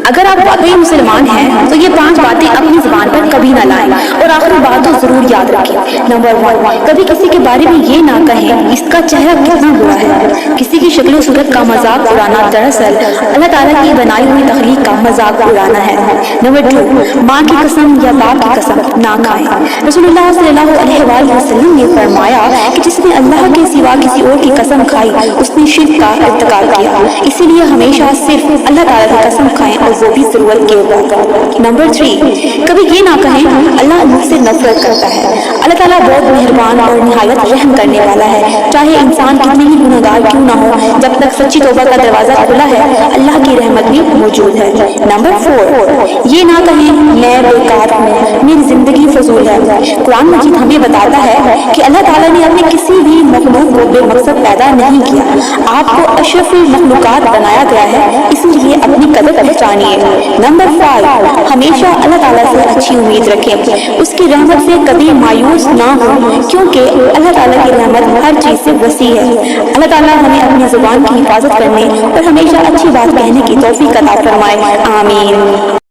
اگر آپ واقعی مسلمان ہیں تو یہ 5 باتیں اپنی زبان پر کبھی نہ لائیں، اور آخری بات تو ضرور یاد رکھیں۔ نمبر 1، کبھی کسی کے بارے میں یہ نہ کہیں اس کا چہرہ کتنا برا ہے۔ کسی کی شکل و صورت کا مذاق اڑانا دراصل اللہ تعالیٰ کی بنائی ہوئی تخلیق کا مذاق اڑانا ہے۔ نمبر 2، ماں کی قسم یا باپ کی قسم نہ کھائیں۔ رسول اللہ صلی اللہ علیہ وآلہ وسلم نے فرمایا کہ جس نے اللہ کے سوا کسی اور کی قسم کھائی اس نے شرک کا ارتکاب کیا، اسی لیے ہمیشہ صرف اللہ تعالیٰ کی قسم کھائیں، اور وہ بھی ضرورت کے اوپر۔ نمبر 3، کبھی یہ نہ کہیں اللہ مجھ سے نفرت کرتا ہے۔ اللہ تعالیٰ بہت مہربان اور نہایت رحم کرنے والا ہے، چاہے انسان کتنے ہی گنہگار کیوں نہ ہو، جب تک سچی توبہ کا دروازہ کھلا ہے اللہ کی رحمت بھی موجود ہے۔ نمبر 4، یہ نہ کہیں میں بیکار ہوں، میری زندگی فضول ہے۔ قرآن مجید ہمیں بتاتا ہے کہ اللہ تعالیٰ نے اپنے کسی بھی مخلوق کو بے مقصد پیدا نہیں کیا، آپ کو اشرف المخلوقات بنایا گیا ہے، اسی لیے اپنی قدر پہچانیے۔ نمبر 5، ہمیشہ اللہ تعالیٰ سے اچھی امید رکھیں، اس کی رحمت سے کبھی مایوس نہ ہو، کیونکہ اللہ تعالیٰ کی رحمت ہر چیز سے وسیع ہے۔ اللہ تعالیٰ ہمیں اپنی زبان کی حفاظت کرنے اور ہمیشہ اچھی بات کہنے کی توفیق عطا فرمائے، آمین۔